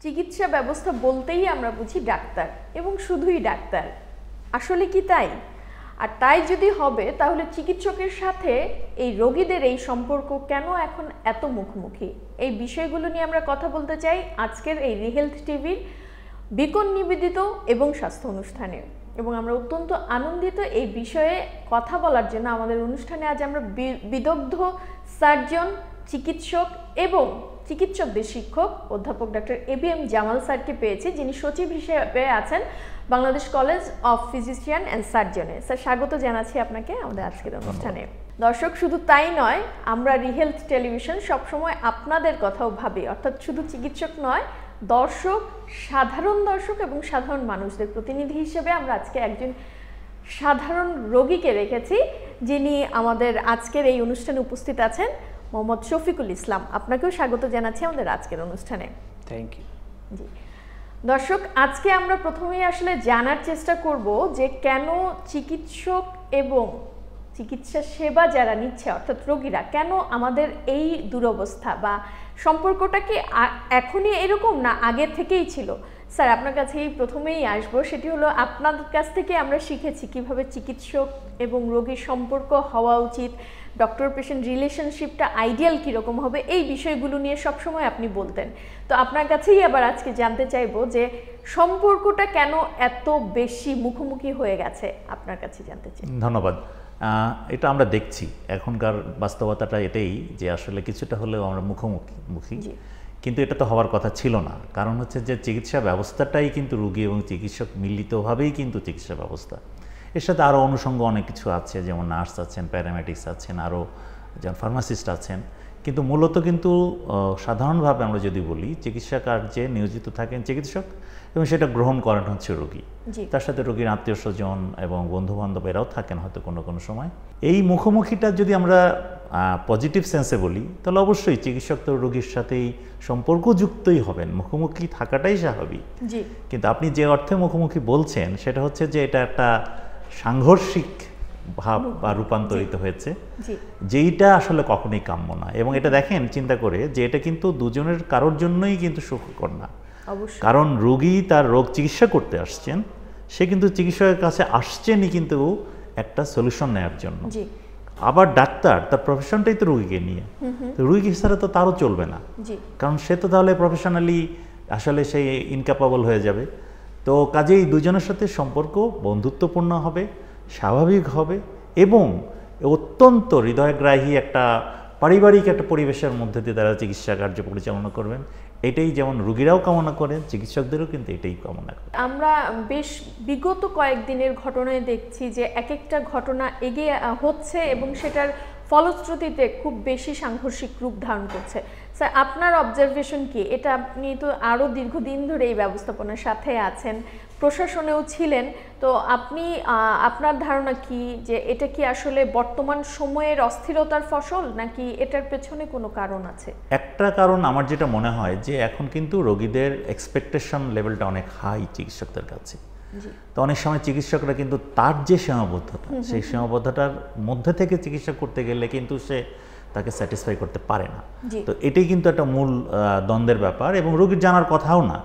চিকিৎসা ব্যবস্থা বলতেই আমরা বুঝি ডাক্তার এবং শুধুই ডাক্তার, আসলে কি তাই? আর তাই যদি হবে তাহলে চিকিৎসকের সাথে এই রোগীদের এই সম্পর্ক কেন এখন এত মুখোমুখি? এই বিষয়গুলো নিয়ে আমরা কথা বলতে চাই আজকের এই রিহেলথ টিভির বিকন নিবেদিত এবং স্বাস্থ্য অনুষ্ঠানে, এবং আমরা অত্যন্ত আনন্দিত এই বিষয়ে কথা বলার জন্য। আমাদের অনুষ্ঠানে আজ আমরা বিদগ্ধ সার্জন, চিকিৎসক এবং চিকিৎসকদের শিক্ষক অধ্যাপক ডক্টর ABM জামাল স্যারকে পেয়েছি, যিনি সচিব হিসেবে আছেন Bangladesh college of physician and সার্জনে। স্যার, স্বাগত জানাচ্ছি আপনাকে আমাদের আজকের অনুষ্ঠানে। দর্শক, শুধু তাই নয়, আমরা রিহেলথ টেলিভিশন সবসময় আপনাদের কথাও ভাবি, অর্থাৎ শুধু চিকিৎসক নয়, দর্শক, সাধারণ দর্শক এবং সাধারণ মানুষদের প্রতিনিধি হিসেবে আমরা আজকে একজন সাধারণ রোগীকে রেখেছি, যিনি আমাদের আজকের এই অনুষ্ঠানে উপস্থিত আছেন, মোহাম্মদ শফিকুল ইসলাম। আপনাকেও স্বাগত জানাচ্ছি আমাদের আজকের অনুষ্ঠানে। Thank you. জি দর্শক, আজকে আমরা প্রথমেই আসলে জানার চেষ্টা করব যে কেন চিকিৎসক এবং চিকিৎসা সেবা যারা নিচ্ছে অর্থাৎ রোগীরা, কেন আমাদের এই দুরবস্থা বা সম্পর্কটা কি এখনই এরকম না আগের থেকেই ছিল? স্যার, আপনার কাছেই প্রথমেই আসবো, সেটি হলো আপনার কাছ থেকে আমরা শিখেছি কিভাবে চিকিৎসক এবং রোগীর সম্পর্ক হওয়া উচিত, ডক্টর পেশেন্ট রিলেশনশিপটা আইডিয়াল কীরকম হবে, এই বিষয়গুলো নিয়ে সবসময় আপনি বলতেন। তো আপনার কাছেই আবার আজকে জানতে চাইবো যে সম্পর্কটা কেন এত বেশি মুখোমুখি হয়ে গেছে, আপনার কাছে জানতে চাই। ধন্যবাদ। এটা আমরা দেখছি, এখনকার বাস্তবতাটা এটাই যে আসলে কিছুটা হলেও আমরা মুখোমুখি, কিন্তু এটা তো হওয়ার কথা ছিল না। কারণ হচ্ছে যে চিকিৎসা ব্যবস্থাটাই কিন্তু রোগী এবং চিকিৎসক মিলিতভাবেই কিন্তু চিকিৎসা ব্যবস্থা। এর সাথে আরও অনুষঙ্গ অনেক কিছু আছে, যেমন নার্স আছেন, প্যারামেডিক্স আছেন, আরও যেমন ফার্মাসিস্ট আছেন। কিন্তু মূলত কিন্তু সাধারণভাবে আমরা যদি বলি, চিকিৎসা কার্যে নিয়োজিত থাকেন চিকিৎসক এবং সেটা গ্রহণ করেন হচ্ছে রোগী। তার সাথে রোগীর আত্মীয় স্বজন এবং বন্ধুবান্ধব এরাও থাকেন হয়তো কোনো কোনো সময়। এই মুখোমুখিটা যদি আমরা পজিটিভ সেন্সে বলি, তাহলে অবশ্যই চিকিৎসক তো রোগীর সাথেই সম্পর্কযুক্তই হবেন, মুখোমুখি থাকাটাই স্বাভাবিক। কিন্তু আপনি যে অর্থে মুখোমুখি বলছেন সেটা হচ্ছে যে এটা একটা সাংঘর্ষিক ভাব বা রূপান্তরিত হয়েছে, যেইটা আসলে কখনোই কাম্য না। এবং এটা দেখেন চিন্তা করে যে এটা কিন্তু দুজনের কারোর জন্যই কিন্তু সুখকর না। কারণ রোগী তার রোগ চিকিৎসা করতে আসছেন, সে কিন্তু চিকিৎসকের কাছে আসছেনই কিন্তু একটা সলিউশন নেওয়ার জন্য। আবার ডাক্তার তার প্রফেশনটাই তো রোগীকে নিয়ে, তো রোগী ছাড়া তো তারও চলবে না, কারণ সে তো তাহলে প্রফেশনালি আসলে সে ইনক্যাপাবল হয়ে যাবে। তো কাজেই দুজনের সাথে সম্পর্ক বন্ধুত্বপূর্ণ হবে, স্বাভাবিক হবে এবং অত্যন্ত হৃদয়গ্রাহী একটা পারিবারিক একটা পরিবেশের মধ্যে দিয়ে তারা চিকিৎসা কার্য পরিচালনা করবেন। এটাই যেমন রোগীরাও কামনা করেন, চিকিৎসকদেরও কিন্তু এটাই কামনা করেন। আমরা বেশ বিগত কয়েকদিনের ঘটনায় দেখছি যে এক একটা ঘটনা এগিয়ে হচ্ছে এবং সেটার ফলশ্রুতিতে খুব বেশি সাংঘর্ষিক রূপ ধারণ করছে। স্যার, আপনার অবজারভেশন কি? এটা আপনি তো আরও দীর্ঘদিন ধরে এই ব্যবস্থাপনার সাথে আছেন, প্রশাসনেও ছিলেন, তো আপনি আপনার ধারণা কি যে এটা কি আসলে বর্তমান সময়ের অস্থিরতার ফসল, নাকি এটার পেছনে কোনো কারণ আছে? একটা কারণ আমার যেটা মনে হয় যে এখন কিন্তু রোগীদের এক্সপেকটেশন লেভেলটা অনেক হাই চিকিৎসকদের কাছে। তো অনেক সময় চিকিৎসকরা কিন্তু তার যে সীমাবদ্ধতা, সেই সীমাবদ্ধতার মধ্যে থেকে চিকিৎসা করতে গেলে কিন্তু সে তাকে স্যাটিসফাই করতে পারে না। তো এটাই কিন্তু একটা মূল দ্বন্দ্বের ব্যাপার, এবং রোগীর জানার কথাও না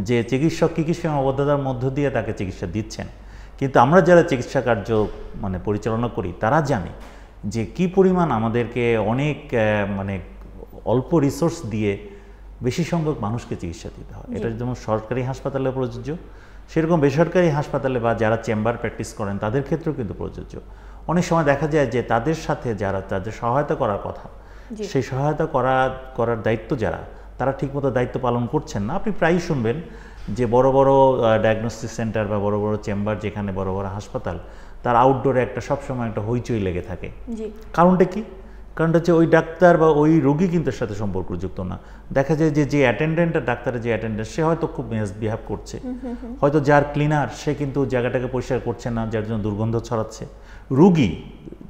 যে চিকিৎসক কী কী সীমাবদ্ধতার মধ্য দিয়ে তাকে চিকিৎসা দিচ্ছেন। কিন্তু আমরা যারা চিকিৎসা কার্য পরিচালনা করি তারা জানি যে কি পরিমাণ আমাদেরকে অনেক অল্প রিসোর্স দিয়ে বেশি সংখ্যক মানুষকে চিকিৎসা দিতে হয়। এটা যেমন সরকারি হাসপাতালে প্রযোজ্য, সেরকম বেসরকারি হাসপাতালে বা যারা চেম্বার প্র্যাকটিস করেন তাদের ক্ষেত্রেও কিন্তু প্রযোজ্য। অনেক সময় দেখা যায় যে তাদের সাথে যারা তাদের সহায়তা করার কথা, সেই সহায়তা করার দায়িত্ব যারা, তারা ঠিকমতো দায়িত্ব পালন করছেন না। আপনি প্রায়ই শুনবেন যে বড় বড় ডায়াগনস্টিক সেন্টার বা বড় বড় চেম্বার, যেখানে বড় বড় হাসপাতাল, তার আউটডোরে একটা সবসময় একটা হইচই লেগে থাকে। কারণটা কি? কারণটা হচ্ছে ওই ডাক্তার বা ওই রোগী কিন্তু এর সাথে সম্পর্কযুক্ত না। দেখা যায় যে অ্যাটেন্ডেন্ট, ডাক্তারের যে অ্যাটেন্ডেন্ট, সে হয়তো খুব মিসবিহেভ করছে, হয়তো যার ক্লিনার সে কিন্তু জায়গাটাকে পরিষ্কার করছে না, যার জন্য দুর্গন্ধ ছড়াচ্ছে। রোগী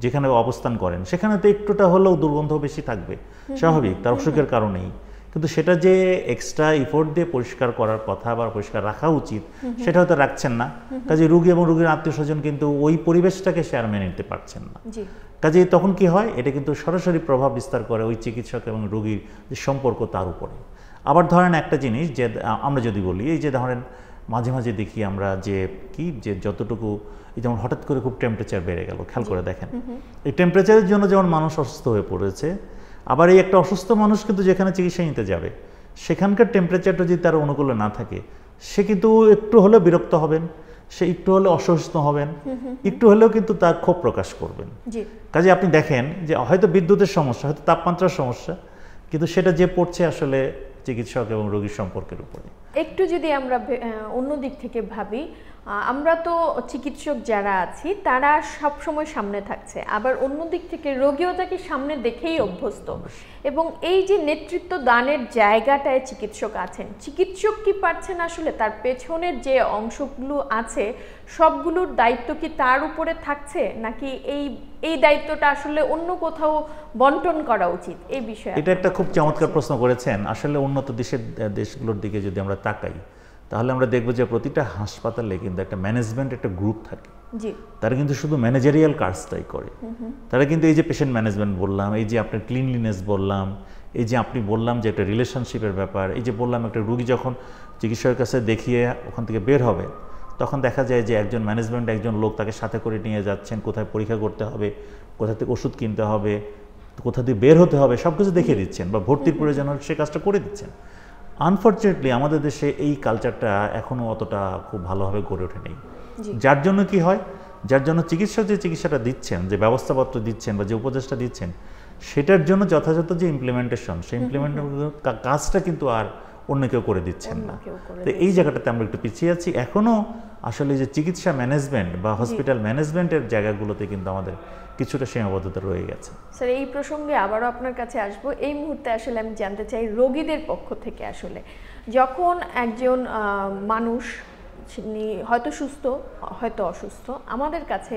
যেখানে অবস্থান করেন সেখানে তো একটুটা হলেও দুর্গন্ধ বেশি থাকবে, স্বাভাবিক, তার অসুখের কারণেই। কিন্তু সেটা যে এক্সট্রা ইফোর্ট দিয়ে পরিষ্কার করার কথা বা পরিষ্কার রাখা উচিত সেটা হয়তো রাখছেন না। কাজে রোগী এবং রোগীর আত্মীয় স্বজন কিন্তু ওই পরিবেশটাকে সে আর মেনে নিতে পারছেন না। কাজে তখন কি হয়, এটা কিন্তু সরাসরি প্রভাব বিস্তার করে ওই চিকিৎসক এবং রোগীর যে সম্পর্ক তার উপরে। আবার ধরেন একটা জিনিস যে আমরা যদি বলি, এই যে ধরেন মাঝে মাঝে দেখি আমরা যে যতটুকু, এই যেমন হঠাৎ করে খুব টেম্পারেচার বেড়ে গেল, খেয়াল করে দেখেন এই টেম্পারেচারের জন্য যেমন মানুষ অসুস্থ হয়ে পড়েছে, আবার এই একটা অসুস্থ মানুষ কিন্তু যেখানে চিকিৎসা নিতে যাবে সেখানকার টেম্পারেচারটা যদি তার অনুকূলে না থাকে, সে কিন্তু একটু হলেও বিরক্ত হবেন, সে একটু হলেও অসুস্থ হবেন, একটু হলেও কিন্তু তার ক্ষোভ প্রকাশ করবেন। কাজে আপনি দেখেন যে হয়তো বিদ্যুতের সমস্যা, হয়তো তাপমাত্রার সমস্যা, কিন্তু সেটা যে পড়ছে আসলে চিকিৎসক এবং রোগীর সম্পর্কের উপরে। একটু যদি আমরা অন্য দিক থেকে ভাবি, আমরা তো চিকিৎসক যারা আছি তারা সব সময় সামনে থাকছে, আবার অন্য দিক থেকে রোগীও তাকে সামনে দেখেই অভ্যস্ত, এবং এই যে নেতৃত্ব দানের জায়গাটায় চিকিৎসক আছেন, চিকিৎসক কি পারছেন আসলে তার পেছনের যে অংশগুলো আছে সবগুলোর দায়িত্ব কি তার উপরে থাকছে, নাকি এই দায়িত্বটা আসলে অন্য কোথাও বন্টন করা উচিত? এই বিষয়ে এটা একটা খুব চমৎকার প্রশ্ন করেছেন। আসলে উন্নত দেশগুলোর দিকে যদি আমরা তাকাই তাহলে আমরা দেখব যে প্রতিটা হাসপাতালে কিন্তু একটা ম্যানেজমেন্ট, একটা গ্রুপ থাকে, তারা কিন্তু শুধু ম্যানেজারিয়াল কাজটাই করে। তারা কিন্তু এই যে পেশেন্ট ম্যানেজমেন্ট বললাম, এই যে আপনার ক্লিনলিনেস বললাম, এই যে আপনি বললাম যে একটা রিলেশনশিপের ব্যাপার, এই যে বললাম একটা রুগী যখন চিকিৎসকের কাছে দেখিয়ে ওখান থেকে বের হবে তখন দেখা যায় যে একজন ম্যানেজমেন্ট, একজন লোক তাকে সাথে করে নিয়ে যাচ্ছেন, কোথায় পরীক্ষা করতে হবে, কোথা থেকে ওষুধ কিনতে হবে, কোথা দিয়ে বের হতে হবে, সব কিছু দেখিয়ে দিচ্ছেন, বা ভর্তির প্রয়োজন হলে সে কাজটা করে দিচ্ছেন। আনফর্চুনেটলি আমাদের দেশে এই কালচারটা এখনও অতটা খুব ভালোভাবে গড়ে ওঠে নেই, যার জন্য কি হয়, যার জন্য চিকিৎসক যে চিকিৎসাটা দিচ্ছেন, যে ব্যবস্থাপত্র দিচ্ছেন বা যে উপদেশটা দিচ্ছেন, সেটার জন্য যথাযথ যে ইমপ্লিমেন্টেশন, সেই কাজটা কিন্তু আর অন্য কেউ করে দিচ্ছেন না। তো এই জায়গাটাতে আমরা একটু পিছিয়ে আছি এখনও। আসলে যে চিকিৎসা ম্যানেজমেন্ট বা হসপিটাল ম্যানেজমেন্টের জায়গাগুলোতে কিন্তু আমাদের কিছুটা সীমাবদ্ধতা রয়ে গেছে। স্যার, এই প্রসঙ্গে আবারও আপনার কাছে আসবো। এই মুহূর্তে আসলে আমি জানতে চাই রোগীদের পক্ষ থেকে আসলে যখন একজন মানুষ হয়তো সুস্থ হয়তো অসুস্থ আমাদের কাছে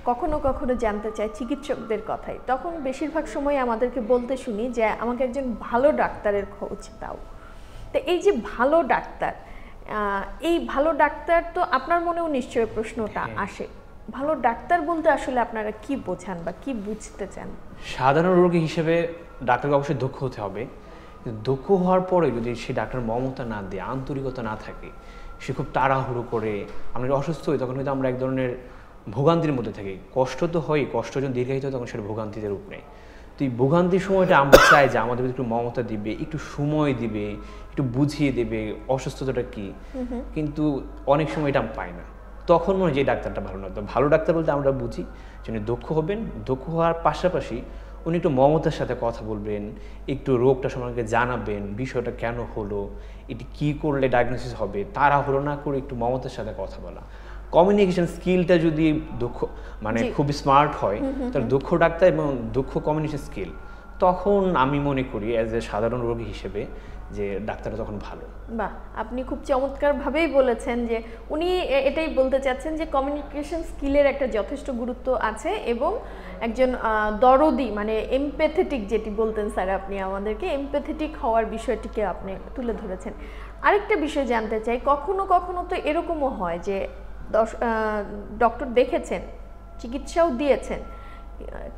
কখনো কখনো জানতে চায় চিকিৎসকদের কথাই, তখন বেশিরভাগ সময় আমাদেরকে বলতে শুনি যে আমাকে একজন ভালো ডাক্তারের খোঁজ দাও। তো এই যে ভালো ডাক্তার, এই ভালো ডাক্তার তো আপনার মনেও নিশ্চয়ই প্রশ্নটা আসে, ভালো ডাক্তার বলতে আসলে আপনারা কি বোঝান বা কি বুঝতে চান? সাধারণ রোগী হিসেবে ডাক্তারকে অবশ্যই দক্ষ হতে হবে, কিন্তু দক্ষ হওয়ার পরে যদি সে ডাক্তার মমতা না দেয়, আন্তরিকতা না থাকে, সে খুব তাড়াহুড়ো করে, আমরা অসুস্থ হই তখন কিন্তু আমরা এক ধরনের ভোগান্তির মধ্যে থাকি। কষ্ট তো হয়, কষ্ট যখন দীর্ঘায়িত হয় তখন সেটা ভোগান্তিতে রূপ নেয়। তো এই ভোগান্তির সময়টা আমরা চাই যে আমাদের একটু মমতা দিবে, একটু সময় দিবে, একটু বুঝিয়ে দেবে অসুস্থতাটা কি, কিন্তু অনেক সময় এটা পাই না। তখন মনে হয় যে ডাক্তারটা ভালো না। তো ভালো ডাক্তার বলতে আমরা বুঝি যে উনি দক্ষ হবেন, দক্ষ হওয়ার পাশাপাশি উনি একটু মমতার সাথে কথা বলবেন, একটু রোগটা সম্পর্কে জানাবেন, বিষয়টা কেন হলো, এটি কী করলে ডায়াগনোসিস হবে, তাড়াহুড়ো না করে একটু মমতার সাথে কথা বলা। কমিউনিকেশন স্কিলটা যদি দক্ষ মানে খুব স্মার্ট হয়, তার দক্ষ ডাক্তার এবং দক্ষ কমিউনিকেশন স্কিল, তখন আমি মনে করি অ্যাজ এ সাধারণ রোগী হিসেবে যে ডাক্তাররা তখন ভালো। বাহ, আপনি খুব চমৎকারভাবেই বলেছেন যে উনি এটাই বলতে চাচ্ছেন যে কমিউনিকেশন স্কিলের একটা যথেষ্ট গুরুত্ব আছে, এবং একজন দরদি মানে এমপ্যাথেটিক, যেটি বলতেন স্যার আপনি আমাদেরকে, এমপ্যাথেটিক হওয়ার বিষয়টিকে আপনি তুলে ধরেছেন। আরেকটা বিষয় জানতে চাই, কখনো কখনো তো এরকমও হয় যে ডক্টর দেখেছেন, চিকিৎসাও দিয়েছেন,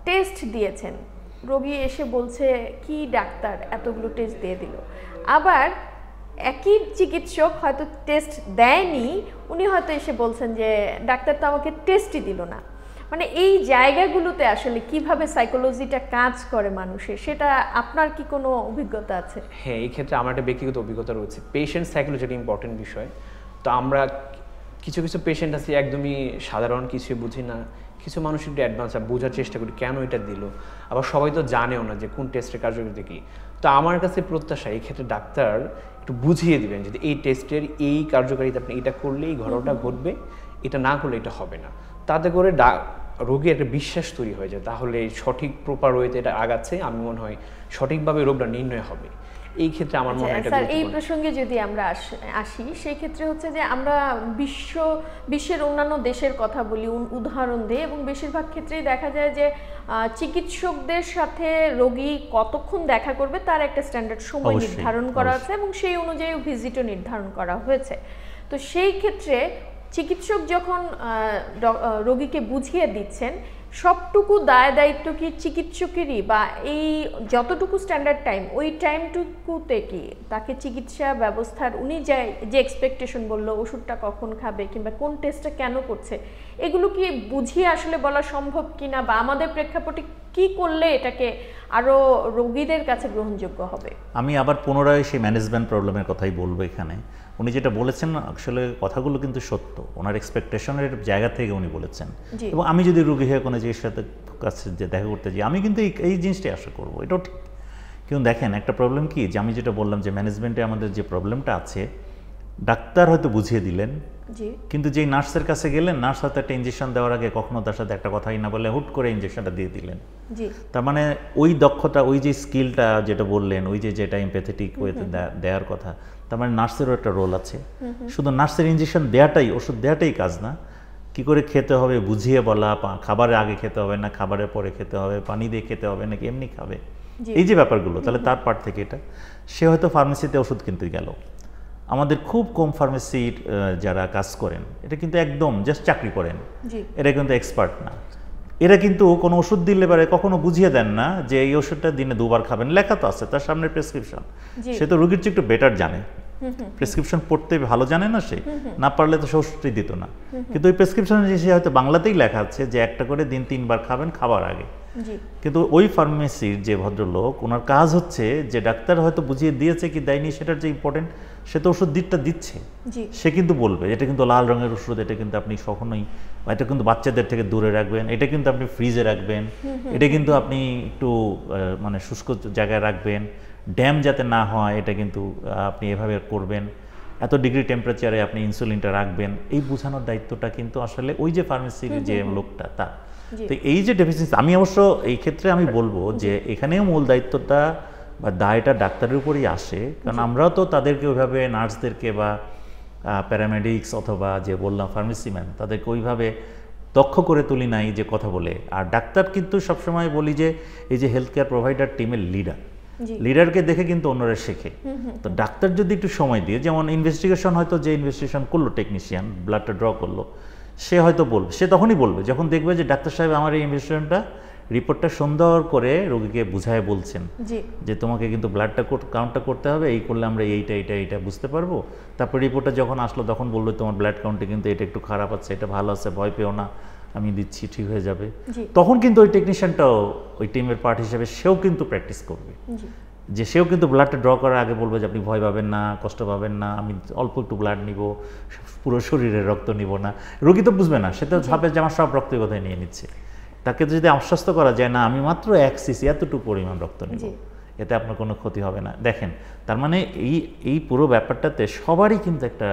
টেস্ট দিয়েছেন, রোগী এসে বলছে কি ডাক্তার এতগুলো টেস্ট দিয়ে দিল, আবার একই চিকিৎসক হয়তো টেস্ট দেয়নি, উনি হয়তো এসে বলছেন যে ডাক্তার তো আমাকে টেস্টই দিল না। মানে এই জায়গাগুলোতে আসলে কিভাবে সাইকোলজিটা কাজ করে মানুষের, সেটা আপনার কি কোনো অভিজ্ঞতা আছে? হ্যাঁ, এই ক্ষেত্রে আমার একটা ব্যক্তিগত অভিজ্ঞতা রয়েছে। পেশেন্ট সাইকোলজি একটা ইম্পর্টেন্ট বিষয়। তো আমরা কিছু কিছু পেশেন্ট আছে একদমই সাধারণ, কিছুই বুঝি না, কিছু মানুষ একটু অ্যাডভান্স বোঝার চেষ্টা করি কেন এটা দিল, আবার সবাই তো জানেও না যে কোন টেস্টের কার্যকারিতা কী। তো আমার কাছে প্রত্যাশা এই ক্ষেত্রে ডাক্তার একটু বুঝিয়ে দিবেন যদি এই টেস্টের এই কার্যকারিতা, আপনি এটা করলে এই ঘটনাটা ঘটবে, এটা না করলে এটা হবে না। তাতে করে রোগীর একটা বিশ্বাস তৈরি হয়ে যায়, তাহলে সঠিক প্রপার ওয়েতে এটা আগাচ্ছে, আমি মনে হয় সঠিকভাবে রোগটা নির্ণয় হবে। এই ক্ষেত্রে আমার মনে হয় এটা স্যার এই গুরুত্বপূর্ণ। প্রসঙ্গে যদি আমরা আসি সেই ক্ষেত্রে হচ্ছে যে আমরা বিশ্বের অন্যান্য দেশের কথা বলি, উদাহরণ দিই, এবং বেশিরভাগ ক্ষেত্রেই দেখা যায় যে চিকিৎসকদের সাথে রোগী কতক্ষণ দেখা করবে তার একটা স্ট্যান্ডার্ড সময় অবশ্যই, নির্ধারণ করা আছে এবং সেই অনুযায়ী ভিজিটও নির্ধারণ করা হয়েছে। তো সেই ক্ষেত্রে চিকিৎসক যখন রোগীকে বুঝিয়ে দিচ্ছেন, সবটুকু দায় দায়িত্ব কি চিকিৎসকেরই, বা এই যতটুকু স্ট্যান্ডার্ড টাইম ওই টাইমটুকুতে কি তাকে চিকিৎসা ব্যবস্থার উনি যে এক্সপেকটেশন বললো ওষুধটা কখন খাবে কিংবা কোন টেস্টটা কেন করছে, এগুলো কি বুঝিয়ে আসলে বলা সম্ভব কিনা, বা আমাদের প্রেক্ষাপটে কি করলে এটাকে আরো রোগীদের কাছে গ্রহণযোগ্য হবে? আমি আবার পুনরায় সেই ম্যানেজমেন্ট প্রবলেমের কথাই বলবো। এখানে উনি যেটা বলেছেন আসলে কথাগুলো কিন্তু সত্য, ওনার এক্সপেকটেশনের জায়গা থেকে উনি বলেছেন। এবং আমি যদি রোগী হয়ে কোনো জিনিসের সাথে কাছে যে দেখা করতে যাই, আমি কিন্তু এই জিনিসটাই আশা করবো, এটাও ঠিক। কিন্তু দেখেন একটা প্রবলেম কি, যে আমি যেটা বললাম যে ম্যানেজমেন্টে আমাদের যে প্রবলেমটা আছে, ডাক্তার হয়তো বুঝিয়ে দিলেন, কিন্তু যেই নার্সের কাছে গেলেন, নার্স হয়তো একটা ইঞ্জেকশন দেওয়ার আগে কখনো তার সাথে একটা কথাই না বলে হুট করে ইঞ্জেকশনটা দিয়ে দিলেন। তার মানে ওই দক্ষতা, ওই যে স্কিলটা যেটা বললেন, ওই যেটা এমপ্যাথেটিক ওয়েতে দেওয়ার কথা, তার মানে নার্সেরও একটা রোল আছে। শুধু নার্সের ইঞ্জেকশন দেওয়াটাই, ওষুধ দেওয়াটাই কাজ না, কি করে খেতে হবে বুঝিয়ে বলা, খাবারের আগে খেতে হবে না খাবারের পরে খেতে হবে, পানি দিয়ে খেতে হবে নাকি এমনি খাবে, এই যে ব্যাপারগুলো, তাহলে তার পার্ট থেকে এটা। সে হয়তো ফার্মেসিতে ওষুধ কিনতে গেল, আমাদের খুব কম ফার্মেসির যারা কাজ করেন, এটা কিন্তু একদম জাস্ট চাকরি করেন, এরা কিন্তু এক্সপার্ট না। এরা কিন্তু কোনো ওষুধ দিলে পারে কখনো বুঝিয়ে দেন না যে এই ওষুধটা দিনে 2 বার খাবেন, লেখা তো আছে তার সামনে প্রেসক্রিপশন, সে তো রোগীর চেয়ে একটু বেটার জানে, প্রেসক্রিপশন পড়তে ভালো জানে না, সে না পারলে তো সে ওষুধটাই দিত না। কিন্তু ওই প্রেসক্রিপশনে সে হয়তো বাংলাতেই লেখা আছে যে একটা করে দিন 3 বার খাবেন খাবার আগে। কিন্তু ওই ফার্মেসির যে ভদ্রলোক, ওনার কাজ হচ্ছে যে ডাক্তার হয়তো বুঝিয়ে দিয়েছে কি দেয়নি সেটার যে ইম্পর্টেন্ট, সে তো ওষুধ দিচ্ছে, সে কিন্তু বলবে এটা কিন্তু লাল রঙের ওষুধ, এটা কিন্তু আপনি কখনোই, এটা কিন্তু বাচ্চাদের থেকে দূরে রাখবেন, এটা কিন্তু আপনি ফ্রিজে রাখবেন, এটা কিন্তু আপনি একটু মানে শুষ্ক জায়গায় রাখবেন, ড্যাম যাতে না হয় এটা কিন্তু আপনি এভাবে করবেন, এত ডিগ্রি টেম্পারেচারে আপনি ইনসুলিনটা রাখবেন, এই বোঝানোর দায়িত্বটা কিন্তু আসলে ওই যে ফার্মেসির যে লোকটা তার। তো এই যে ডেফিসিয়েন্সি, আমি অবশ্য এই ক্ষেত্রে আমি বলবো যে এখানেও মূল দায়িত্বটা বা দায়টা ডাক্তারের উপরেই আসে, কারণ আমরাও তো তাদেরকে ওইভাবে নার্সদেরকে বা প্যারামেডিক্স অথবা যে বললাম ফার্মেসিম্যান, তাদেরকে ওইভাবে দক্ষ করে তুলি নাই যে কথা বলে। আর ডাক্তার কিন্তু সবসময় বলি যে এই যে হেলথ কেয়ার প্রোভাইডার টিমের লিডারকে দেখে কিন্তু অন্যরা শেখে। তো ডাক্তার যদি একটু সময় দিয়ে, যেমন ইনভেস্টিগেশন, হয়তো যে ইনভেস্টিগেশন করলো টেকনিশিয়ান, ব্লাডটা ড্র করলো, সে হয়তো বলবে, সে তখনই বলবে যখন দেখবে যে ডাক্তার সাহেব আমার এই ইনভেস্টিগেশনটা রিপোর্টটা সুন্দর করে রোগীকে বুঝায় বলছেন যে তোমাকে কিন্তু ব্লাডটা কাউন্টটা করতে হবে, এই করলে আমরা এইটা বুঝতে পারবো। তারপর রিপোর্টটা যখন আসলো তখন বললো তোমার ব্লাড কাউন্টে কিন্তু এটা একটু খারাপ আছে, এটা ভালো আছে, ভয় পেও না, আমি দিচ্ছি, ঠিক হয়ে যাবে। তখন কিন্তু ওই টেকনিশিয়ানটাও ওই টিমের পার্ট হিসেবে সেও কিন্তু প্র্যাকটিস করবে, যে সেও কিন্তু ব্লাডটা ড্র করার আগে বলবে যে আপনি ভয় পাবেন না, কষ্ট পাবেন না, আমি অল্প একটু ব্লাড নিব, পুরো শরীরের রক্ত নিব না। রোগী তো বুঝবে না, সে তো ভাবে যে আমার সব রক্তের কথাই নিয়ে নিচ্ছে। তাকে যদি আশ্বস্ত করা যায় না আমি মাত্র 1 সিসি এতটুকু পরিমাণ রক্ত নিব, এতে আপনার কোনো ক্ষতি হবে না। দেখেন, তার মানে এই পুরো ব্যাপারটাতে সবারই কিন্তু একটা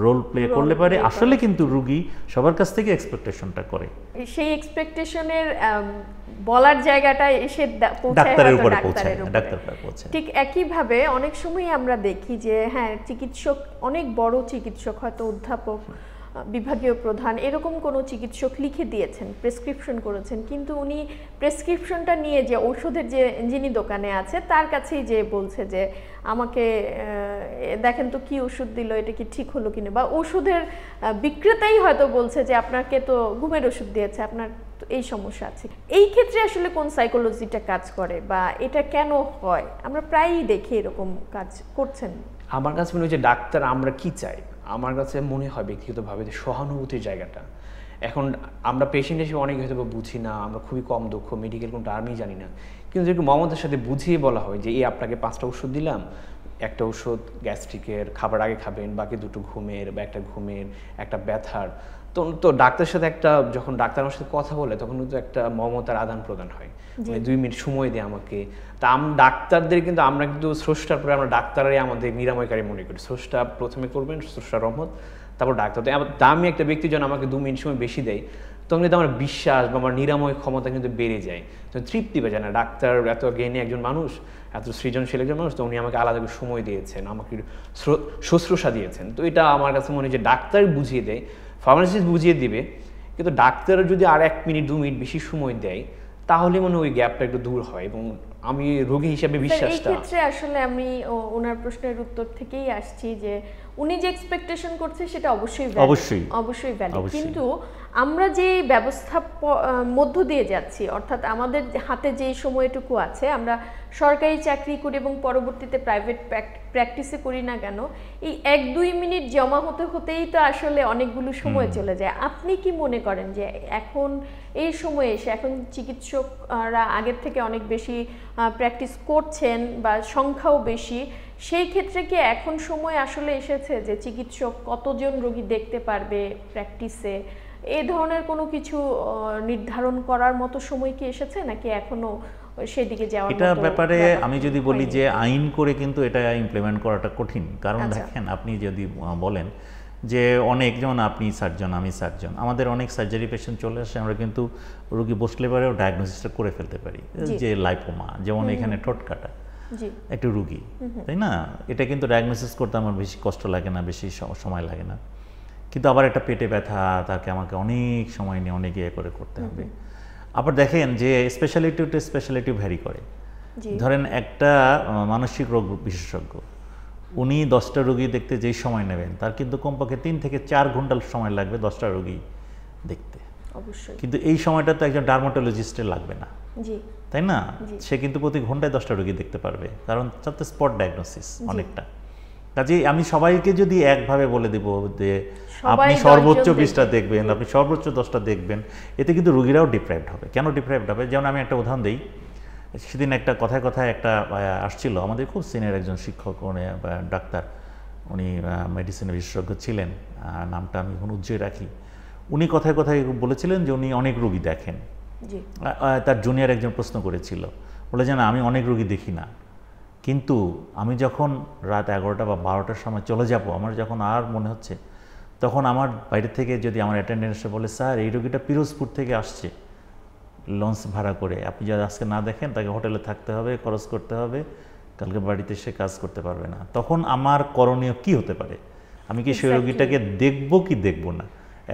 রোল প্লে করলে পারে। আসলে কিন্তু রোগী সবার কাছ থেকে এক্সপেকটেশনটা করে, সেই এক্সপেকটেশনের বলার জায়গাটা এসে ডাক্তারের উপরে পৌঁছায়। ঠিক একইভাবে অনেক সময় আমরা দেখি যে হ্যাঁ, চিকিৎসক, অনেক বড় চিকিৎসক, হয়তো অধ্যাপক, বিভাগীয় প্রধান, এরকম কোনো চিকিৎসক লিখে দিয়েছেন, প্রেসক্রিপশন করেছেন, কিন্তু উনি প্রেসক্রিপশনটা নিয়ে যে ঔষধের যে যিনি দোকানে আছে তার কাছেই যে বলছে যে আমাকে দেখেন তো কি ওষুধ দিল, এটা কি ঠিক হলো কিনা, বা ওষুধের বিক্রেতাই হয়তো বলছে যে আপনাকে তো ঘুমের ওষুধ দিয়েছে, আপনার এই সমস্যা আছে। এই ক্ষেত্রে আসলে কোন সাইকোলজিটা কাজ করে বা এটা কেন হয়? আমরা প্রায়ই দেখি এরকম কাজ করছেন। আমার কাছে মনে হয় যে ডাক্তার আমরা কি চাই, আমার কাছে মনে হয় ব্যক্তিগতভাবে যে সহানুভূতির জায়গাটা। এখন আমরা পেশেন্ট হিসেবে অনেক হয়তো বুঝি না, আমরা খুবই কম দক্ষ, মেডিকেল কোনো টার্মই জানি না, কিন্তু যেরকম মমতার সাথে বুঝিয়ে বলা হয় যে এই আপনাকে 5টা ওষুধ দিলাম, একটা ওষুধ গ্যাস্ট্রিকের, খাবার আগে খাবেন, বাকি 2টো ঘুমের, বা একটা ঘুমের, একটা ব্যথার। তো ডাক্তারের সাথে একটা, যখন ডাক্তার আমার সাথে কথা বলে তখন কিন্তু একটা মমতার আদান প্রদান হয়, মানে 2 মিনিট সময় দেয় আমাকে। তা ডাক্তারদের কিন্তু আমরা কিন্তু স্রষ্টার পরে আমরা ডাক্তারাই আমাদের নিরাময়কারী মনে করি। স্রষ্টা প্রথমে করবেন, স্রষ্টার রহমত, তারপর ডাক্তার। তো দামি একটা ব্যক্তি যেন আমাকে 2 মিনিট সময় বেশি দেয়, তখন কিন্তু আমার বিশ্বাস বা আমার নিরাময় ক্ষমতা কিন্তু বেড়ে যায়, তো তৃপ্তি পেয়ে যায় না। ডাক্তার এত জ্ঞানী একজন মানুষ, এত সৃজনশীল একজন মানুষ, তো উনি আমাকে আলাদা করে সময় দিয়েছেন, আমাকে শুশ্রূষা দিয়েছেন। তো এটা আমার কাছে মনে হয় যে ডাক্তার বুঝিয়ে দেয়, ফার্মাসিস্ট বুঝিয়ে দিবে, কিন্তু ডাক্তার যদি আর 1 মিনিট 2 মিনিট বেশি সময় দেয় তাহলে মনে হয় ওই গ্যাপটা একটু দূর হয়। এবং আমি রোগী হিসেবে বিশ্বাসটা, এই ক্ষেত্রে আসলে আমি ওনার প্রশ্নের উত্তর থেকেই আসছি যে উনি যে এক্সপেকটেশন করছে সেটা অবশ্যই ভ্যালিড, কিন্তু আমরা যে ব্যবস্থা মধ্য দিয়ে যাচ্ছি, অর্থাৎ আমাদের হাতে যে সময়টুকু আছে, আমরা সরকারি চাকরি করি এবং পরবর্তীতে প্রাইভেট প্র্যাকটিসে করি না কেন, এই 1-2 মিনিট জমা হতে হতেই তো আসলে অনেকগুলো সময় চলে যায়। আপনি কি মনে করেন যে এখন এই সময়ে এসে এখন চিকিৎসকরা আগের থেকে অনেক বেশি প্র্যাকটিস করছেন বা সংখ্যাও বেশি, সেই ক্ষেত্রে কি এখন সময় আসলে এসেছে যে চিকিৎসক কতজন রোগী দেখতে পারবে প্র্যাকটিসে, এই ধরনের কোনো কিছু নির্ধারণ করার মতো সময় কি এসেছে, নাকি এখনো সেদিকে যাওয়ার মতো? এটা ব্যাপারে আমি যদি বলি যে আইন করে কিন্তু এটা ইমপ্লিমেন্ট করাটা কঠিন, কারণ দেখেন আপনি যদি বলেন যে অনেক, যেমন আপনি সার্জন আমি সার্জন, আমাদের অনেক সার্জারি পেশেন্ট চলে আসে, আমরা কিন্তু রোগী বসলে পরেও ডায়াগনোসিসটা করে ফেলতে পারি, যে লাইপোমা, যেমন এখানে ঠোঁট কাটা একটু রুগী, তাই না, এটা কিন্তু ডায়াগনোসিস করতে আমার বেশি কষ্ট লাগে না, বেশি সময় লাগে না। কিন্তু আবার একটা পেটে ব্যথা, তাকে আমাকে অনেক সময় নিয়ে অনেক ইয়ে করে করতে হবে। আবার দেখেন যে স্পেশালিটি টু স্পেশালিটি ভ্যারি করে। ধরেন একটা মানসিক রোগ বিশেষজ্ঞ, উনি 10টা রোগী দেখতে যেই সময় নেবেন, তার কিন্তু কমপক্ষে 3 থেকে 4 ঘন্টা সময় লাগবে 10টা রোগী দেখতে। কিন্তু এই সময়টা তো একজন ডার্মাটোলজিস্টের লাগবে না, তাই না? সে কিন্তু প্রতি ঘন্টায় 10টা রোগী দেখতে পারবে, কারণ তাতে স্পট ডায়াগনোসিস অনেকটা। কাজেই আমি সবাইকে যদি একভাবে বলে দেব যে আপনি সর্বোচ্চ 20টা দেখবেন, আপনি সর্বোচ্চ 10টা দেখবেন, এতে কিন্তু রোগীরাও ডিপ্রাইভড হবে। কেন ডিপ্রাইভড হবে? যেমন আমি একটা উদাহরণ দিই, সেদিন একটা কথায় একটা আসছিল, আমাদের খুব সিনিয়র একজন শিক্ষক, উনি ডাক্তার, উনি মেডিসিনের বিশেষজ্ঞ ছিলেন, নামটা আমি এখন উজ্জ্বল রাখি। উনি কথায় বলেছিলেন যে উনি অনেক রোগী দেখেন। তার জুনিয়র একজন প্রশ্ন করেছিল, বলে যে না, আমি অনেক রোগী দেখি না, কিন্তু আমি যখন রাত 11টা বা 12টার সময় চলে যাব, আমার যখন আর মনে হচ্ছে, তখন আমার বাইরে থেকে যদি আমার অ্যাটেন্ডেন্সে বলে, স্যার এই রোগীটা পিরোজপুর থেকে আসছে লঞ্চ ভাড়া করে, আপনি যদি আজকে না দেখেন তাকে হোটেলে থাকতে হবে, খরচ করতে হবে, কালকে বাড়িতে সে কাজ করতে পারবে না, তখন আমার করণীয় কি হতে পারে? আমি কি সেই রোগীটাকে দেখব কি দেখব না?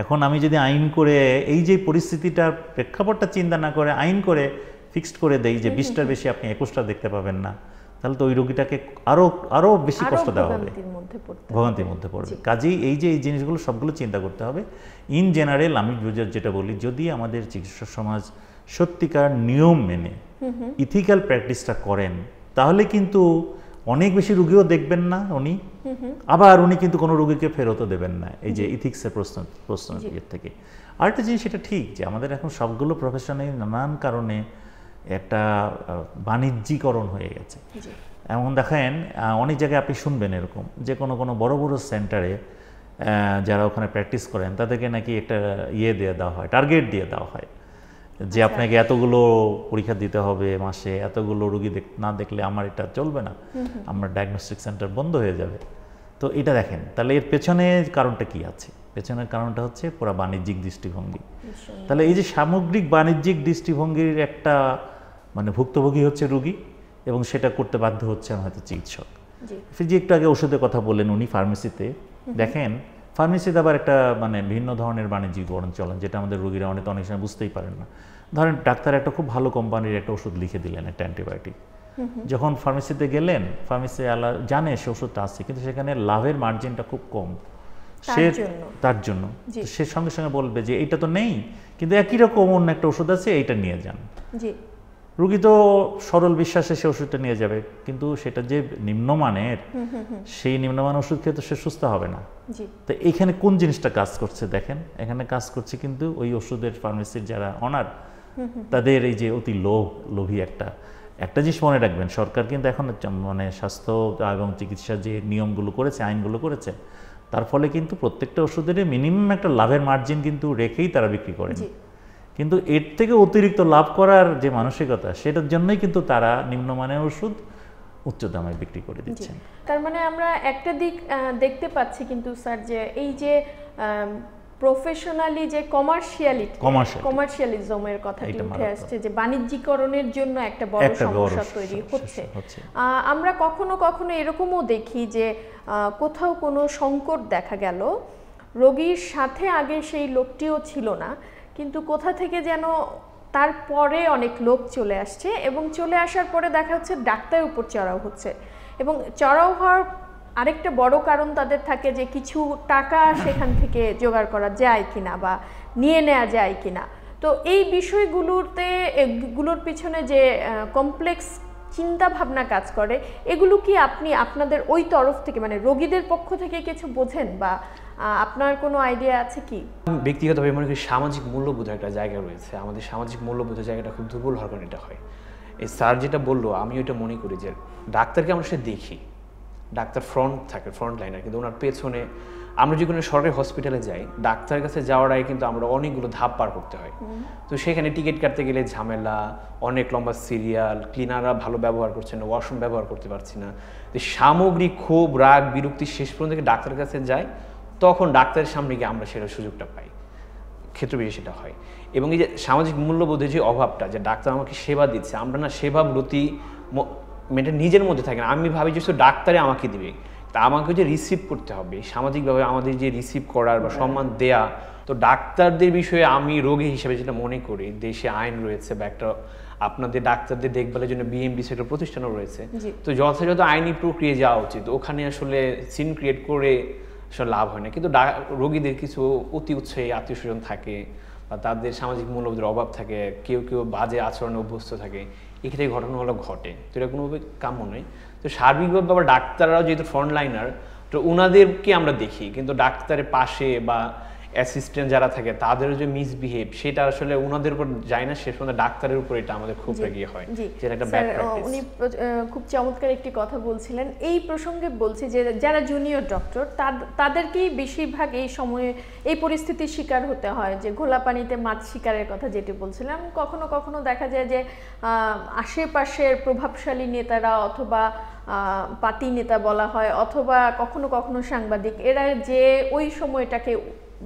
এখন আমি যদি আইন করে এই যে পরিস্থিতিটার প্রেক্ষাপটটা চিন্তা না করে আইন করে ফিক্সড করে দেই যে 20টার বেশি আপনি 21টা দেখতে পাবেন না, তাহলে তো ওই রোগীটাকে আরো বেশি কষ্ট দেওয়া হবে, ভোগান্তির মধ্যে পড়বে। কাজেই এই যে এই জিনিসগুলো সবগুলো চিন্তা করতে হবে। ইন জেনারেল আমি যেটা বলি, যদি আমাদের চিকিৎসা সমাজ সত্যিকার নিয়ম মেনে ইথিক্যাল প্র্যাকটিসটা করেন, তাহলে কিন্তু অনেক বেশি রোগীও দেখবেন না উনি, আবার উনি কিন্তু কোনো রোগীকে ফেরতও দেবেন না, এই যে ইথিক্সের প্রশ্ন থেকে। আরেকটা জিনিস, সেটা ঠিক যে আমাদের এখন সবগুলো প্রফেশনে নানান কারণে একটা বাণিজ্যিকরণ হয়ে গেছে। এমন দেখেন অনেক জায়গায় আপনি শুনবেন এরকম যে কোনো বড় বড় সেন্টারে যারা ওখানে প্র্যাকটিস করেন তাদেরকে নাকি একটা দিয়ে দেওয়া হয়, টার্গেট দিয়ে দেওয়া হয় যে আপনাকে এতগুলো পরীক্ষা দিতে হবে মাসে, এতগুলো রোগী না দেখলে আমার এটা চলবে না, আমার ডায়াগনস্টিক সেন্টার বন্ধ হয়ে যাবে। তো এটা দেখেন, তাহলে এর পেছনে কারণটা কি আছে? পেছনের কারণটা হচ্ছে পুরো বাণিজ্যিক দৃষ্টিভঙ্গি। তাহলে এই যে সামগ্রিক বাণিজ্যিক দৃষ্টিভঙ্গির একটা মানে ভুক্তভোগী হচ্ছে রোগী, এবং সেটা করতে বাধ্য হচ্ছেন হয়তো চিকিৎসক। যে একটু আগে ওষুধের কথা বললেন উনি, ফার্মেসিতে দেখেন, ফার্মেসিতে আবার একটা মানে ভিন্ন ধরনের বাণিজ্যিকরণ চলেন, যেটা আমাদের রোগীরা অনেক সময় বুঝতেই পারেন না। ধরেন ডাক্তার একটা খুব ভালো কোম্পানির একটা ওষুধ লিখে দিলেন, একটা অ্যান্টিবায়োটিক, যখন ফার্মেসিতে গেলেন, ফার্মেসি জানে সে ওষুধটা আছে, কিন্তু সেখানে লাভের মার্জিনটা খুব কম, সে তার জন্য সে সঙ্গে সঙ্গে বলবে যে এইটা তো নেই, কিন্তু একই রকম অন্য একটা ওষুধ আছে, এইটা নিয়ে যান। রোগী তো সরল বিশ্বাসে সে ওষুধটা নিয়ে যাবে, কিন্তু সেটা যে নিম্নমানের, সেই নিম্নমান ওষুধ খেয়ে তো সে সুস্থ হবে না। তো এইখানে কোন জিনিসটা কাজ করছে দেখেন, এখানে কাজ করছে কিন্তু ওই ওষুধের ফার্মেসির যারা অনার, তাদের এই যে অতি লোভী একটা জিনিস মনে রাখবেন, সরকার কিন্তু এখন মানে স্বাস্থ্য এবং চিকিৎসা যে নিয়মগুলো করেছে, আইনগুলো করেছে, তার ফলে কিন্তু প্রত্যেকটা ওষুধের মিনিমাম একটা লাভের মার্জিন কিন্তু রেখেই তারা বিক্রি করেন। কিন্তু এর থেকে অতিরিক্ত লাভ করার যে মানসিকতা, সেটার জন্যই কিন্তু তারা নিম্নমানের ওষুধ উচ্চ দামে বিক্রি করে দিচ্ছেন। তার মানে আমরা একটা দিক দেখতে পাচ্ছি কিন্তু স্যার, যে এই যে প্রফেশনালি যে কমার্শিয়ালিজমের কথাটি উঠে আসছে, যে বাণিজ্যিকরণের জন্য একটা বড় সমস্যা তৈরি হচ্ছে। আমরা কখনো কখনো এরকমও দেখি যে কোথাও কোনো সংকট দেখা গেল, রোগীর সাথে আগে সেই লোকটিও ছিল না, কিন্তু কোথা থেকে যেন তারপরে অনেক লোক চলে আসছে, এবং চলে আসার পরে দেখা যাচ্ছে ডাক্তারের উপর চড়াও হচ্ছে। এবং চড়াও হওয়ার আরেকটা বড় কারণ তাদের থাকে যে কিছু টাকা সেখান থেকে জোগাড় করা যায় কিনা বা নিয়ে নেওয়া যায় কিনা। তো এই বিষয়গুলোর পিছনে যে কমপ্লেক্স চিন্তা ভাবনা কাজ করে, এগুলো কি আপনি আপনাদের ওই তরফ থেকে মানে রোগীদের পক্ষ থেকে কিছু বোঝেন বা আপনার কোনো আইডিয়া আছে কি? ব্যক্তিগতভাবে মনে করি সামাজিক মূল্যবোধের একটা জায়গা রয়েছে, আমাদের সামাজিক মূল্যবোধের জায়গাটা খুব দুর্বল হওয়ার কারণে এটা হয়। এই স্যার যেটা বললো, আমি ওইটা মনে করি যে ডাক্তারকে আমরা সে দেখি, ডাক্তার ফ্রন্ট লাইনার, কিন্তু ওনার পেছনে আমরা যে কোনো সরকারি হসপিটালে যাই, ডাক্তারের কাছে যাওয়ার আগে কিন্তু আমরা অনেকগুলো ধাপ পার করতে হয়। তো সেখানে টিকিট কাটতে গেলে ঝামেলা, অনেক লম্বা সিরিয়াল, ক্লিনাররা ভালো ব্যবহার করছে না, ওয়াশরুম ব্যবহার করতে পারছি না। তো সামগ্রিক ক্ষোভ, রাগ, বিরক্তি শেষ পর্যন্ত ডাক্তারের কাছে যাই, তখন ডাক্তারের সামনে গিয়ে আমরা সেটা সুযোগটা পাই, ক্ষেত্র বিশেষে সেটা হয়। এবং এই যে সামাজিক মূল্যবোধের যে অভাবটা, যে ডাক্তার আমাকে সেবা দিচ্ছে, আমরা না সেবাব্রতী মেয়েটা নিজের মধ্যে থাকে না। আমি ভাবি যে ডাক্তারে আমাকে দিবে, তা আমাকে যে রিসিভ করতে হবে সামাজিকভাবে, আমাদের যে রিসিভ করার বা সম্মান দেয়া। তো ডাক্তারদের বিষয়ে আমি রোগী হিসেবে যেটা মনে করি, দেশে আইন রয়েছে বা একটা আপনাদের ডাক্তারদের দেখভালের জন্য বিএমডিসি একটা প্রতিষ্ঠানও রয়েছে, তো যথাযথ আইনি প্রক্রিয়া যাওয়া উচিত। ওখানে আসলে সিন ক্রিয়েট করে আসলে লাভ হয় না। কিন্তু রোগীদের কিছু অতি উৎসাহী আত্মীয় স্বজন থাকে বা তাদের সামাজিক মূল্যবোধের অভাব থাকে, কেউ বাজে আচরণে অভ্যস্ত থাকে, এক্ষেত্রে ঘটনাগুলো ঘটে। তো এটা কোনোভাবে কাম্য নয়। তো সার্বিকভাবে আবার ডাক্তাররাও যেহেতু ফ্রন্ট লাইনার, তো ওনাদেরকে আমরা দেখি, কিন্তু ডাক্তারের পাশে বা অ্যাসিস্ট্যান্ট যারা থাকে তাদের যে মিসবিহেভ, সেটা আসলে ওনাদের উপর যায় না, শেষ পর্যন্ত ডাক্তারের উপর এটা আমাদের খুব রেগে হয়, যেটা একটা ব্যাড প্র্যাকটিস। উনি খুব চমৎকার একটি কথা বলছিলেন। এই প্রসঙ্গে বলছি যে যারা জুনিয়র ডক্টর তাদেরকেই বেশিরভাগ এই সময়ে এই পরিস্থিতির শিকার হতে হয়, যে ঘোলা পানিতে মাছ শিকারের কথা যেটি বলছিলাম। কখনো কখনো দেখা যায় যে আশেপাশের প্রভাবশালী নেতারা অথবা পাতি নেতা বলা হয়, অথবা কখনো কখনো সাংবাদিক, এরা যে ওই সময়টাকে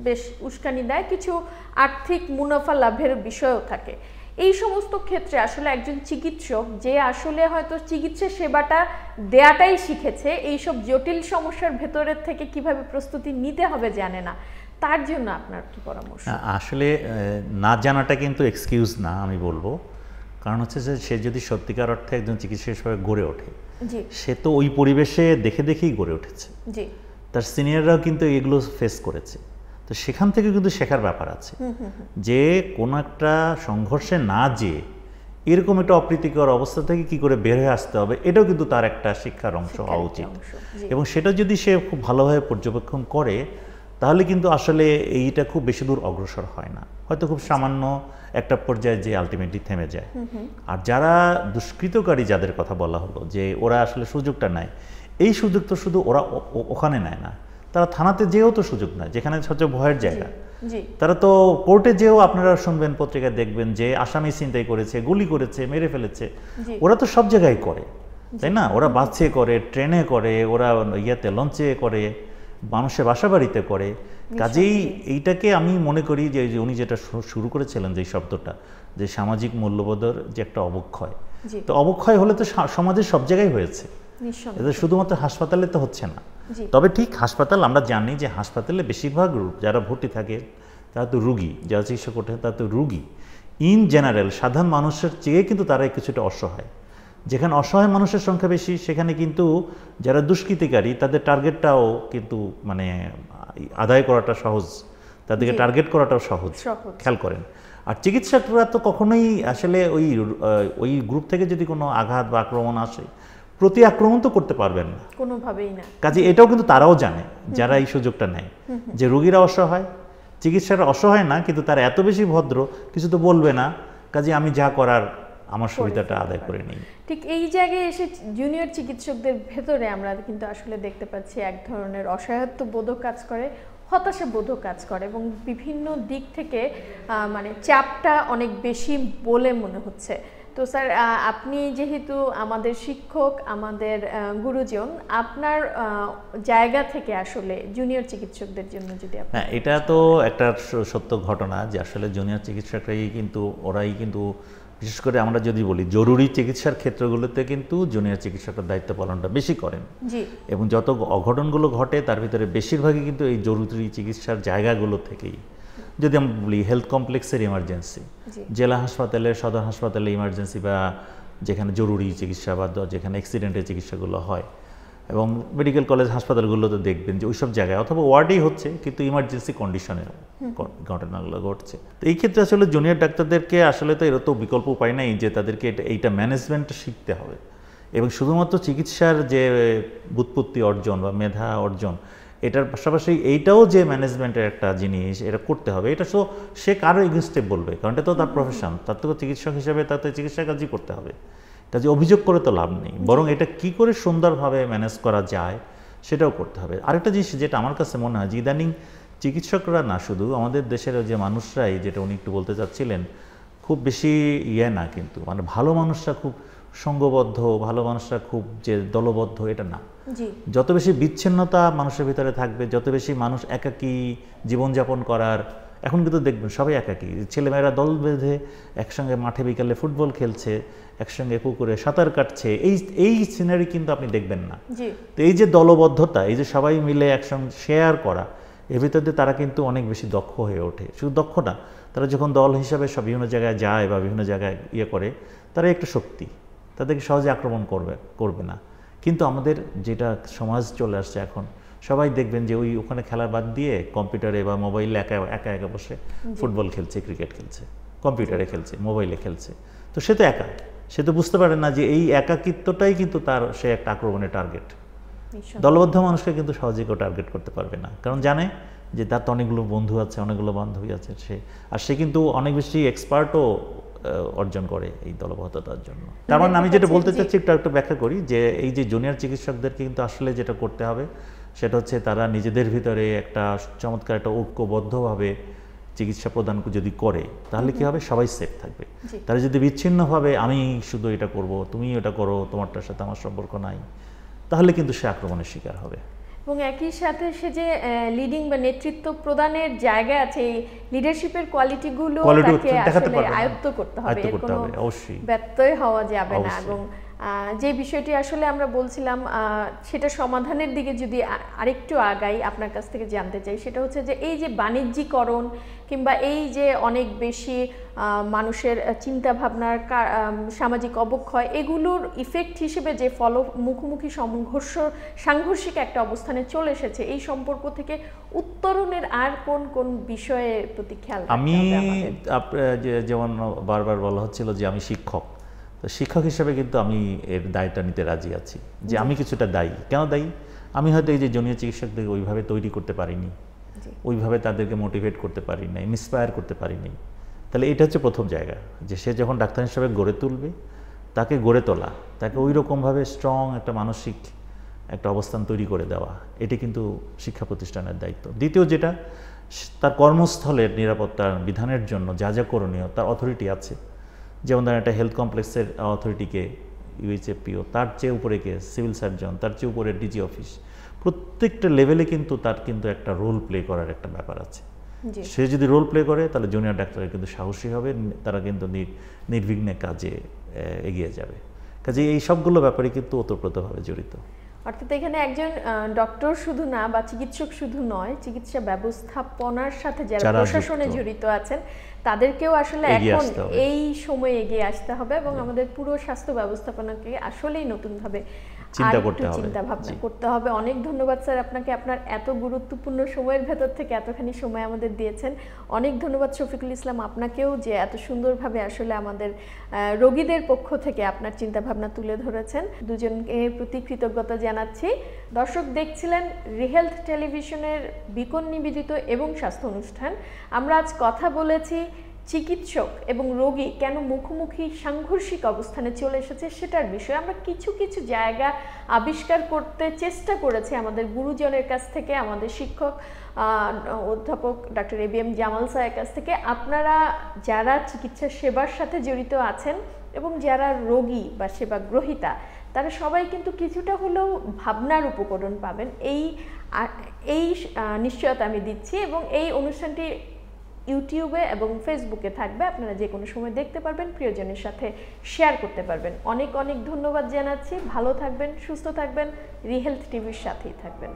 বেশ উস্কানি দেয়, কিছু আর্থিক মুনাফা লাভের বিষয়ও থাকে। এই সমস্ত ক্ষেত্রে আসলে একজন চিকিৎসক যে আসলে হয়তো চিকিৎসা সেবাটা দেয়াটাই শিখেছে, এইসব জটিল সমস্যার ভেতরের থেকে কিভাবে প্রস্তুতি নিতে হবে জানে না, তার জন্য আপনার কি পরামর্শ? আসলে না জানাটা কিন্তু এক্সকিউজ না, আমি বলবো। কারণ হচ্ছে যে সে যদি সত্যিকার অর্থে একজন চিকিৎসক হিসেবে গড়ে ওঠে, সে তো ওই পরিবেশে দেখে দেখেই গড়ে উঠেছে, তার সিনিয়ররাও কিন্তু এগুলো ফেস করেছে। তো সেখান থেকে কিন্তু শেখার ব্যাপার আছে, যে কোনো একটা সংঘর্ষে না যেয়ে এরকম একটা অপ্রীতিকর অবস্থা থেকে কি করে বের হয়ে আসতে হবে, এটাও কিন্তু তার একটা শিক্ষার অংশ হওয়া উচিত। এবং সেটা যদি সে খুব ভালোভাবে পর্যবেক্ষণ করে, তাহলে কিন্তু আসলে এইটা খুব বেশি দূর অগ্রসর হয় না, হয়তো খুব সামান্য একটা পর্যায়ে যে আলটিমেটলি থেমে যায়। আর যারা দুষ্কৃতকারী, যাদের কথা বলা হলো যে ওরা আসলে সুযোগটা নেয়, এই সুযোগ তো শুধু ওরা ওখানে নেয় না, তারা থানাতে যেও তো সুযোগ নেয়, যেখানে সবচেয়ে ভয়ের জায়গা। তারা তো কোর্টে যেও, আপনারা শুনবেন, পত্রিকায় দেখবেন যে আসামি ছিনতাই করেছে, গুলি করেছে, মেরে ফেলেছে, ওরা তো সব জায়গায় করে, তাই না? ওরা বাসে করে, ট্রেনে করে, ওরা লঞ্চে করে, মানুষের বাসা বাড়িতে করে। কাজেই এইটাকে আমি মনে করি যে উনি যেটা শুরু করেছিলেন, যে শব্দটা, যে সামাজিক মূল্যবোধের যে একটা অবক্ষয়, তো অবক্ষয় হলে তো সমাজের সব জায়গায় হয়েছে, এটা শুধুমাত্র হাসপাতালে তো হচ্ছে না। তবে ঠিক হাসপাতাল, আমরা জানি যে হাসপাতালে বেশিরভাগ যারা ভর্তি থাকে তারা তো রুগী, যারা চিকিৎসা করতে তারা তো রুগী। ইন জেনারেল সাধারণ মানুষের চেয়ে কিন্তু তারাই কিছুটা অসহায়। যেখানে অসহায় মানুষের সংখ্যা বেশি, সেখানে কিন্তু যারা দুষ্কৃতিকারী তাদের টার্গেটটাও কিন্তু মানে আদায় করাটা সহজ, তাদেরকে টার্গেট করাটাও সহজ, খেয়াল করেন। আর চিকিৎসকরা তো কখনোই আসলে ওই গ্রুপ থেকে যদি কোনো আঘাত বা আক্রমণ আসে, প্রতি আক্রমণ তো করতে পারবেন না, কোনোভাবেই না। কাজে এটাও কিন্তু তারাও জানে, যারা এই সুযোগটা নেয়, যে রোগীরা অসহায়, চিকিৎসকরা অসহায় না, কিন্তু তারা এত বেশি ভদ্র, কিছু তো বলবে না, কাজে আমি যা করার আমার সুবিধাটা আদায় করে নিই। ঠিক এই জায়গায় এসে জুনিয়র চিকিৎসকদের ভেতরে আমরা কিন্তু আসলে দেখতে পাচ্ছি এক ধরনের অসহায়ত্ব বোধ কাজ করে, হতাশা বোধ কাজ করে, এবং বিভিন্ন দিক থেকে মানে চাপটা অনেক বেশি বলে মনে হচ্ছে। তো স্যার আপনি যেহেতু আমাদের শিক্ষক, আমাদের গুরুজন, আপনার জায়গা থেকে আসলে জুনিয়র চিকিৎসকদের জন্য যদি আপনি হ্যাঁ, এটা তো একটা সত্য ঘটনা যে আসলে জুনিয়র চিকিৎসকরাই কিন্তু ওরাই কিন্তু বিশেষ করে আমরা যদি বলি জরুরি চিকিৎসার ক্ষেত্রগুলোতে কিন্তু জুনিয়র চিকিৎসকের দায়িত্ব পালনটা বেশি করেন। জি। এবং যত অঘটনগুলো ঘটে তার ভিতরে বেশিরভাগই কিন্তু এই জরুরি চিকিৎসার জায়গাগুলো থেকেই। যদি আমরা বলি হেলথ কমপ্লেক্সের ইমার্জেন্সি, জেলা হাসপাতালের, সদর হাসপাতালে ইমার্জেন্সি বা যেখানে জরুরি চিকিৎসা বা যেখানে অ্যাক্সিডেন্টের চিকিৎসাগুলো হয়, এবং মেডিকেল কলেজ হাসপাতালগুলোতে দেখবেন যে ওইসব জায়গায় অথবা ওয়ার্ডেই হচ্ছে কিন্তু ইমার্জেন্সি কন্ডিশনের ঘটনাগুলো ঘটছে। তো এই ক্ষেত্রে আসলে জুনিয়র ডাক্তারদেরকে আসলে তো এর তো বিকল্প উপায় নাই যে তাদেরকে এইটা ম্যানেজমেন্ট শিখতে হবে, এবং শুধুমাত্র চিকিৎসার যে বুৎপত্তি অর্জন বা মেধা অর্জন এটার পাশাপাশি এইটাও যে ম্যানেজমেন্টের একটা জিনিস এটা করতে হবে, এটা তো সে কারো এগেনস্টে বলবে, কারণ এটা তো তার প্রফেশন, তার তো চিকিৎসক হিসেবে তার তো চিকিৎসা কাজই করতে হবে, কাজে অভিযোগ করে তো লাভ নেই, বরং এটা কি করে সুন্দরভাবে ম্যানেজ করা যায় সেটাও করতে হবে। আরেকটা জিনিস যেটা আমার কাছে মনে হয় যে ইদানিং চিকিৎসকরা না, শুধু আমাদের দেশের যে মানুষরাই, যেটা উনি একটু বলতে চাচ্ছিলেন, খুব বেশি না কিন্তু মানে ভালো মানুষরা খুব সঙ্গবদ্ধ, ভালো মানুষরা খুব যে দলবদ্ধ এটা না। যত বেশি বিচ্ছিন্নতা মানুষের ভিতরে থাকবে, যত বেশি মানুষ একাকী জীবনযাপন করার, এখন কিন্তু দেখবেন সবাই একাকী, ছেলেমেয়েরা দল বেঁধে একসঙ্গে মাঠে বিকালে ফুটবল খেলছে, একসঙ্গে পুকুরে সাঁতার কাটছে, এই সিনারি কিন্তু আপনি দেখবেন না। তো এই যে দলবদ্ধতা, এই যে সবাই মিলে একসঙ্গে শেয়ার করা, এর ভিতরে তারা কিন্তু অনেক বেশি দক্ষ হয়ে ওঠে। শুধু দক্ষ না, তারা যখন দল হিসাবে সব বিভিন্ন জায়গায় যায় বা বিভিন্ন জায়গায় করে, তারা একটা শক্তি, তাদেরকে সহজে আক্রমণ করবে না। কিন্তু আমাদের যেটা সমাজ চলে আসছে এখন, সবাই দেখবেন যে ওখানে খেলা বাদ দিয়ে কম্পিউটারে বা মোবাইলে একা একা বসে ফুটবল খেলছে, ক্রিকেট খেলছে, কম্পিউটারে খেলছে, মোবাইলে খেলছে। তো সে তো একা, সে তো বুঝতে পারে না যে এই একাকিত্বটাই কিন্তু সে একটা আক্রমণের টার্গেট। দলবদ্ধ মানুষকে কিন্তু সহজে কেউ টার্গেট করতে পারবে না, কারণ জানে যে তার তো অনেকগুলো বন্ধু আছে, অনেকগুলো বান্ধবী আছে, সে কিন্তু অনেক বেশি এক্সপার্টও অর্জন করে এই দলবদ্ধতার জন্য। তার মানে আমি যেটা বলতে চাচ্ছি একটু ব্যাখ্যা করি যে এই যে জুনিয়র চিকিৎসকদেরকে কিন্তু আসলে যেটা করতে হবে সেটা হচ্ছে তারা নিজেদের ভিতরে একটা চমৎকার একটা ঐক্যবদ্ধভাবে চিকিৎসা প্রদান যদি করে, তাহলে কি হবে, সবাই সেফ থাকবে। তারা যদি বিচ্ছিন্নভাবে আমি শুধু এটা করব, তুমি এটা করো, তোমারটার সাথে আমার সম্পর্ক নাই, তাহলে কিন্তু সে আক্রমণের শিকার হবে। এবং একই সাথে সে যে লিডিং বা নেতৃত্ব প্রদানের জায়গা আছে, এই লিডারশিপের কোয়ালিটিগুলো তাকে আসলে আয়ত্ত করতে হবে, এর কোনো ব্যত্যয় হওয়া যাবে না। এবং যে বিষয়টি আসলে আমরা বলছিলাম সেটা সমাধানের দিকে যদি আরেকটু আগাই, আপনার কাছ থেকে জানতে চাই, সেটা হচ্ছে যে এই যে বাণিজ্যিকরণ কিংবা এই যে অনেক বেশি মানুষের চিন্তা ভাবনার সামাজিক অবক্ষয়, এগুলোর ইফেক্ট হিসেবে যে মুখোমুখি সাংঘর্ষিক একটা অবস্থানে চলে এসেছে, এই সম্পর্ক থেকে উত্তরণের আর কোন কোন বিষয়ে প্রতি খেয়াল রাখতে হবে? আমি যেমন বারবার বলা হচ্ছিল যে আমি শিক্ষক, তো শিক্ষক হিসেবে কিন্তু আমি এর দায়টা নিতে রাজি আছি যে আমি কিছুটা দায়ী। কেন দায়ী? আমি হয়তো এই যে জুনিয়র চিকিৎসকদেরকে ওইভাবে তৈরি করতে পারিনি, ওইভাবে তাদেরকে মোটিভেট করতে পারি নাই, ইন্সপায়ার করতে পারিনি। তাহলে এটা হচ্ছে প্রথম জায়গা, যে সে যখন ডাক্তার হিসেবে গড়ে তুলবে, তাকে গড়ে তোলা, তাকে ওই রকমভাবে স্ট্রং একটা মানসিক একটা অবস্থান তৈরি করে দেওয়া, এটি কিন্তু শিক্ষা প্রতিষ্ঠানের দায়িত্ব। দ্বিতীয় যেটা, তার কর্মস্থলের নিরাপত্তার বিধানের জন্য যা যা করণীয় তার অথরিটি আছে। যেমন ধরেন একটা হেলথ কমপ্লেক্সের অথরিটিকে ইউএইচএফপিও, তার চেয়ে উপরে কে সিভিল সার্জন, তার চেয়ে উপরে ডিজি অফিস, প্রত্যেকটা লেভেলে কিন্তু তার কিন্তু একটা রোল প্লে করার একটা ব্যাপার আছে। সে যদি রোল প্লে করে তাহলে জুনিয়র ডাক্তাররা কিন্তু সাহসী হবে, তারা কিন্তু নির্বিঘ্নে কাজে এগিয়ে যাবে। কাজে এই সবগুলো ব্যাপারে কিন্তু ওতপ্রোতভাবে জড়িত। অর্থাৎ এখানে একজন ডক্টর শুধু না বা চিকিৎসক শুধু নয়, চিকিৎসা ব্যবস্থাপনার সাথে যারা প্রশাসনে জড়িত আছেন তাদেরকেও আসলে এখন এই সময়ে এগিয়ে আসতে হবে এবং আমাদের পুরো স্বাস্থ্য ব্যবস্থাপনাকে আসলেই নতুনভাবে চিন্তা ভাবনা করতে হবে। অনেক ধন্যবাদ স্যার আপনাকে, আপনার এত গুরুত্বপূর্ণ সময়ের ভেতর থেকে এতখানি সময় আমাদের দিয়েছেন। অনেক ধন্যবাদ শফিকুল ইসলাম আপনাকেও, যে এত সুন্দরভাবে আসলে আমাদের রোগীদের পক্ষ থেকে আপনার চিন্তা ভাবনা তুলে ধরেছেন। দুজনকে প্রতি কৃতজ্ঞতা জানাচ্ছি। দর্শক দেখছিলেন রিহেলথ টেলিভিশনের বিকন নিবেদিত এবং স্বাস্থ্য অনুষ্ঠান। আমরা আজ কথা বলেছি চিকিৎসক এবং রোগী কেন মুখোমুখি সাংঘর্ষিক অবস্থানে চলে এসেছে সেটার বিষয়ে। আমরা কিছু কিছু জায়গা আবিষ্কার করতে চেষ্টা করেছি আমাদের গুরুজনের কাছ থেকে, আমাদের শিক্ষক অধ্যাপক ডক্টর ABM জামাল স্যারের কাছ থেকে। আপনারা যারা চিকিৎসা সেবার সাথে জড়িত আছেন এবং যারা রোগী বা সেবা গ্রহীতা তারা সবাই কিন্তু কিছুটা হলেও ভাবনার উপকরণ পাবেন, এই নিশ্চয়তা আমি দিচ্ছি। এবং এই অনুষ্ঠানটি ইউটিউবে এবং ফেসবুকে থাকবে, আপনারা যে কোনো সময় দেখতে পারবেন, প্রিয়জনের সাথে শেয়ার করতে পারবেন। অনেক অনেক ধন্যবাদ জানাচ্ছি। ভালো থাকবেন, সুস্থ থাকবেন, রিহেলথ টিভির সাথেই থাকবেন।